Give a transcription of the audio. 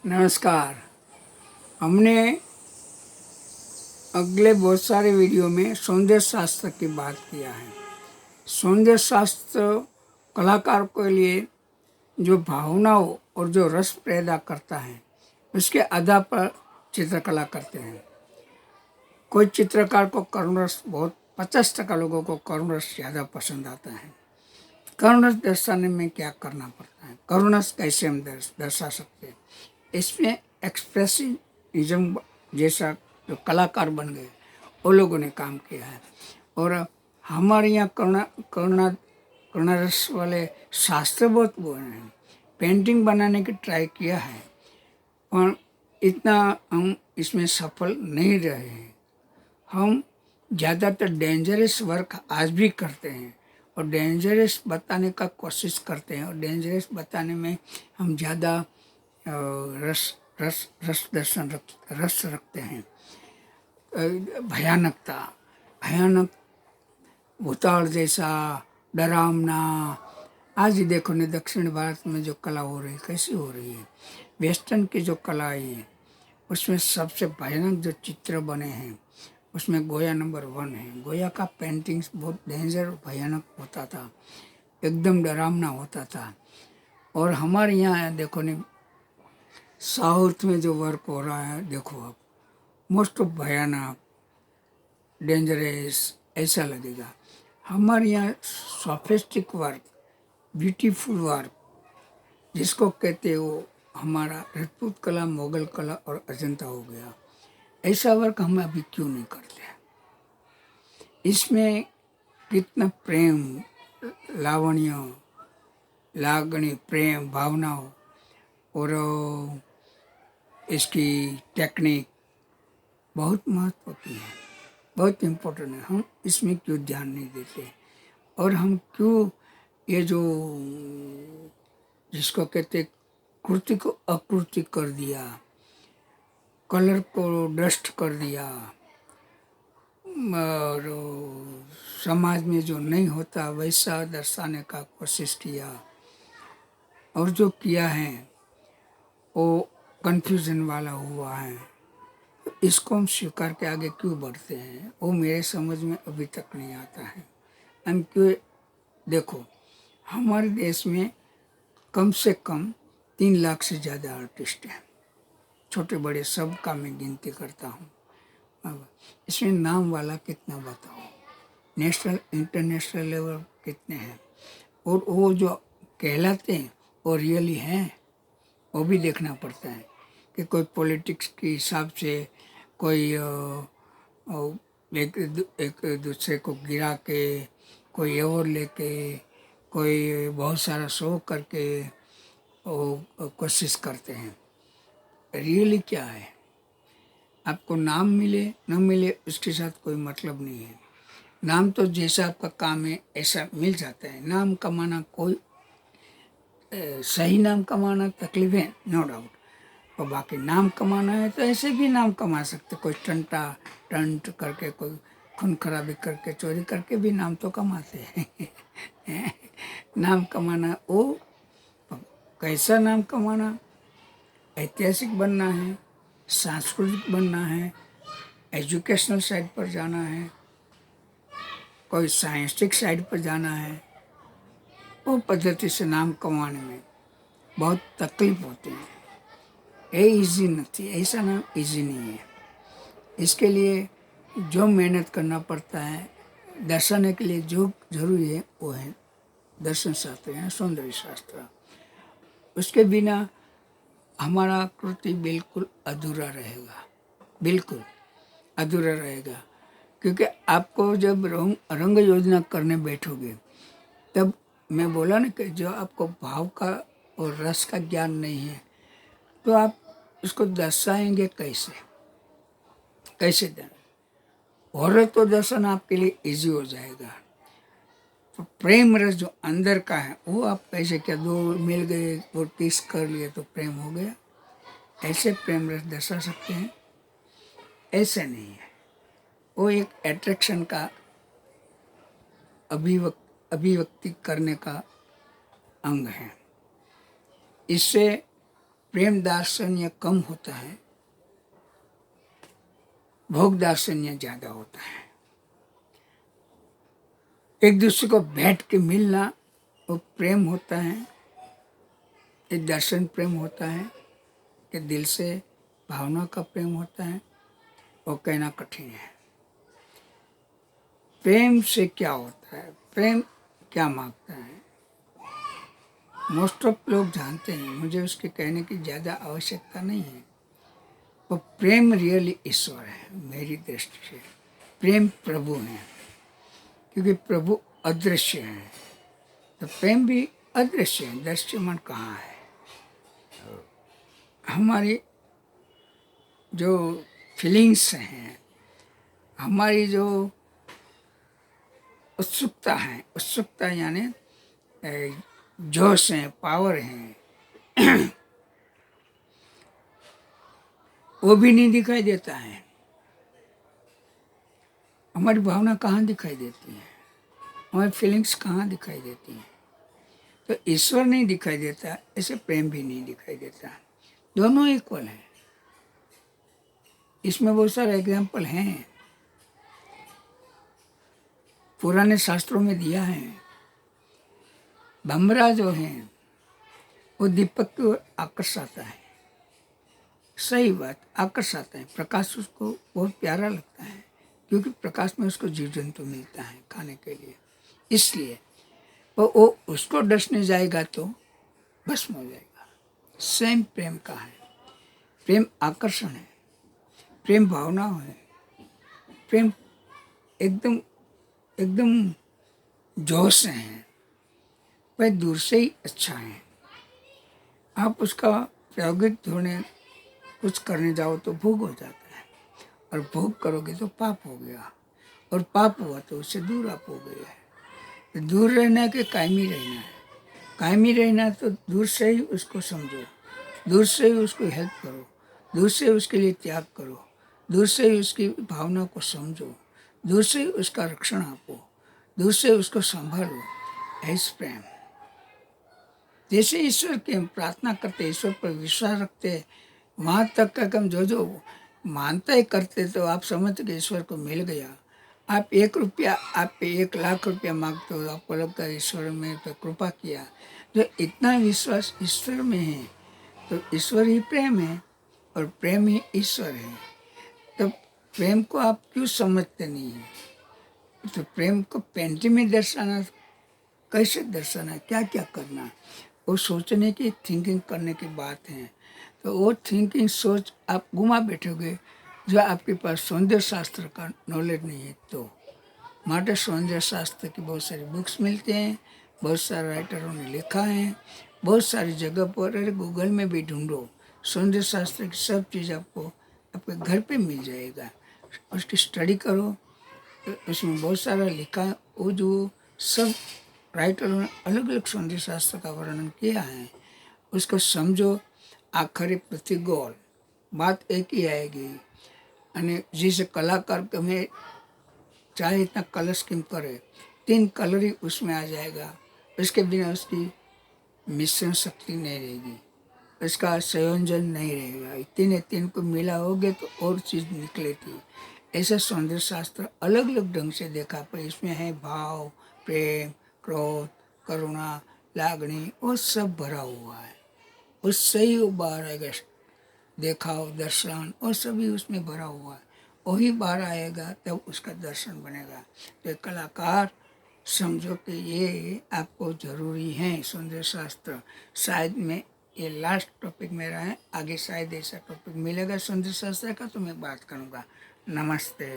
नमस्कार। हमने अगले बहुत सारे वीडियो में सौंदर्य शास्त्र की बात किया है। सौंदर्य शास्त्र कलाकार के लिए जो भावनाओं और जो रस पैदा करता है उसके आधार पर चित्रकला करते हैं। कोई चित्रकार को करुण रस बहुत 50% लोगों को करुण रस ज़्यादा पसंद आता है। करुण रस दर्शाने में क्या करना पड़ता है, करुण रस कैसे हम दर्शा सकते हैं, इसमें एक्सप्रेसिविज्म जैसा जो कलाकार बन गए वो लोगों ने काम किया है। और हमारे यहाँ करुणा रस वाले शास्त्र बहुत वो हैं, पेंटिंग बनाने की ट्राई किया है पर इतना हम इसमें सफल नहीं रहे हैं। हम ज़्यादातर डेंजरस वर्क आज भी करते हैं और डेंजरस बताने का कोशिश करते हैं और डेंजरस बताने में हम ज़्यादा रस रखते हैं। भयानक भूताल जैसा डरावना। आज ही देखो ने दक्षिण भारत में जो कला हो रही कैसी हो रही है, वेस्टर्न की जो कला है उसमें सबसे भयानक जो चित्र बने हैं उसमें गोया नंबर 1 है। गोया का पेंटिंग्स बहुत डेंजर भयानक होता था, एकदम डरावना होता था। और हमारे यहाँ देखो ने साउथ में जो वर्क हो रहा है देखो आप, मोस्ट ऑफ भयानक डेंजरस ऐसा लगेगा। हमारे यहाँ सॉफिस्टिक वर्क, ब्यूटीफुल वर्क जिसको कहते हैं वो हमारा राजपूत कला, मुगल कला और अजंता हो गया। ऐसा वर्क हम अभी क्यों नहीं करते? इसमें कितना प्रेम, लावण्य, लागणी, प्रेम, भावनाओं और इसकी टेक्निक बहुत महत्व की है, बहुत इम्पोर्टेंट है। हम इसमें क्यों ध्यान नहीं देते और हम क्यों ये जो जिसको कहते कृति को अकृति कर दिया, कलर को डस्ट कर दिया और समाज में जो नहीं होता वैसा दर्शाने का कोशिश किया और जो किया है वो कन्फ्यूजन वाला हुआ है। इसको हम स्वीकार के आगे क्यों बढ़ते हैं वो मेरे समझ में अभी तक नहीं आता है। हम क्यों देखो हमारे देश में कम से कम 3 लाख से ज़्यादा आर्टिस्ट हैं, छोटे बड़े सब का मैं गिनती करता हूँ। अब इसमें नाम वाला कितना बताओ, नेशनल इंटरनेशनल लेवल कितने हैं और वो जो कहलाते हैं वो रियली हैं वो भी देखना पड़ता है कि कोई पॉलिटिक्स के हिसाब से कोई एक दूसरे को गिरा के कोई अवार्ड लेके कोई बहुत सारा शो करके वो कोशिश करते हैं। रियली क्या है, आपको नाम मिले न मिले उसके साथ कोई मतलब नहीं है। नाम तो जैसा आपका काम है ऐसा मिल जाता है। नाम कमाना कोई सही नाम कमाना तकलीफ है, नो डाउट। और बाकी नाम कमाना है तो ऐसे भी नाम कमा सकते, कोई टंट करके, कोई खून खराबी करके, चोरी करके भी नाम तो कमाते हैं। नाम कमाना वो कैसा नाम कमाना, ऐतिहासिक बनना है, सांस्कृतिक बनना है, एजुकेशनल साइड पर जाना है, कोई साइंटिफिक साइड पर जाना है, वो पद्धति से नाम कमाने में बहुत तकलीफ होती है। ये इजी नहीं, ऐसा नाम इजी नहीं है। इसके लिए जो मेहनत करना पड़ता है दर्शाने के लिए जो जरूरी है वो है दर्शन शास्त्र या सौंदर्य शास्त्र। उसके बिना हमारा कृति बिल्कुल अधूरा रहेगा, बिल्कुल अधूरा रहेगा। क्योंकि आपको जब रंग योजना करने बैठोगे तब मैं बोला ना कि जो आपको भाव का और रस का ज्ञान नहीं है तो आप उसको दर्शाएंगे कैसे, कैसे दें? और तो दर्शन आपके लिए इजी हो जाएगा। तो प्रेम रस जो अंदर का है वो आप कैसे, क्या दो मिल गए और किस कर लिए तो प्रेम हो गया, ऐसे प्रेम रस दर्शा सकते हैं? ऐसे नहीं है। वो एक अट्रैक्शन का अभिव्यक्ति करने का अंग है। इससे प्रेम दार्शन्य कम होता है, भोग दार्शन्य ज़्यादा होता है। एक दूसरे को बैठ के मिलना वो प्रेम होता है, एक दर्शन प्रेम होता है, कि दिल से भावना का प्रेम होता है, वो कहना कठिन है। प्रेम से क्या होता है, प्रेम क्या मांगता है, मोस्ट ऑफ लोग जानते हैं, मुझे उसके कहने की ज़्यादा आवश्यकता नहीं है। वो प्रेम रियली ईश्वर है मेरी दृष्टि से। प्रेम प्रभु है, क्योंकि प्रभु अदृश्य है, तो प्रेम भी अदृश्य है। दृश्यमान कहाँ है? हमारी जो फीलिंग्स हैं, हमारी जो उत्सुकता है, उत्सुकता यानी जोश है, पावर है, वो भी नहीं दिखाई देता है। हमारी भावना कहाँ दिखाई देती है, हमारी फीलिंग्स कहाँ दिखाई देती हैं? तो ईश्वर नहीं दिखाई देता, ऐसे प्रेम भी नहीं दिखाई देता। दोनों इक्वल हैं। इसमें बहुत सारे एग्जाम्पल हैं, पुराने शास्त्रों में दिया है। भमरा जो है वो दीपक की ओर आकर्षाता है, सही बात, आकर्षाता है। प्रकाश उसको बहुत प्यारा लगता है, क्योंकि प्रकाश में उसको जीव जंतु मिलता है खाने के लिए, इसलिए वो उसको डसने जाएगा तो भस्म हो जाएगा। सेम प्रेम का है। प्रेम आकर्षण है, प्रेम भावना है, प्रेम एकदम एकदम जोश है, वह दूर से ही अच्छा है। आप उसका प्रायोगिक धोने कुछ करने जाओ तो भोग हो जाता है, और भोग करोगे तो पाप हो गया, और पाप हुआ तो उससे दूर आप हो गए। तो दूर रहना के कायमी रहना है, कायमी रहना तो दूर से ही उसको समझो, दूर से ही उसको हेल्प करो, दूर से उसके लिए त्याग करो, दूर से ही उसकी भावना को समझो, दूर से ही उसका रक्षण आपो, दूर से उसको संभालो। ऐसे प्रेम जैसे ईश्वर की हम प्रार्थना करते, ईश्वर पर विश्वास रखते, वहाँ तक का हम जो जो मानता ही करते, तो आप समझते कि ईश्वर को मिल गया। आप 1 रुपया, आप पे 1 लाख रुपया मांगते हो, आपको लगता है ईश्वर में तो कृपा किया। जो इतना विश्वास ईश्वर में है, तो ईश्वर ही प्रेम है, और प्रेम ही ईश्वर है। तो प्रेम को आप क्यों समझते नहीं हैं? तो प्रेम को पेंटिंग में दर्शाना, कैसे दर्शाना, क्या क्या करना, वो सोचने की, थिंकिंग करने की बात है। तो वो थिंकिंग सोच आप घुमा बैठोगे, जो आपके पास सौंदर्य शास्त्र का नॉलेज नहीं है। तो माटे सौंदर्य शास्त्र की बहुत सारी बुक्स मिलते हैं, बहुत सारे राइटरों ने लिखा है, बहुत सारी जगह पर, अरे गूगल में भी ढूंढो, सौंदर्य शास्त्र की सब चीज़ आपको आपके घर पे मिल जाएगा। उसकी स्टडी करो, तो उसमें बहुत सारा लिखा है। वो जो सब राइटरों ने अलग अलग सौंदर्य शास्त्र का वर्णन किया है, उसको समझो। आखिरी पृथ्वी गोल, बात एक ही आएगी। અને जिस कलाकार को हमें चाहे इतना कलर स्कीम करे, 3 कलर ही उसमें आ जाएगा, उसके बिना उसकी मिश्रण शक्ति नहीं रहेगी, उसका संयोजन नहीं रहेगा। 3 को मिलाओगे तो और चीज़ निकलेगी। ऐसा सौंदर्य शास्त्र अलग अलग ढंग से देखा, पर इसमें है भाव, प्रेम, क्रोध, करुणा, लागणी, वो सब भरा हुआ है। उससे ही वो बाहर आएगा, देखाव, दर्शन, और सभी उसमें भरा हुआ है। वही बाहर आएगा तब उसका दर्शन बनेगा। तो कलाकार समझो कि ये आपको ज़रूरी है सौंदर्य शास्त्र। शायद मैं ये लास्ट टॉपिक मेरा है, आगे शायद ऐसा टॉपिक मिलेगा सौंदर्य शास्त्र का तो मैं बात करूँगा। नमस्ते।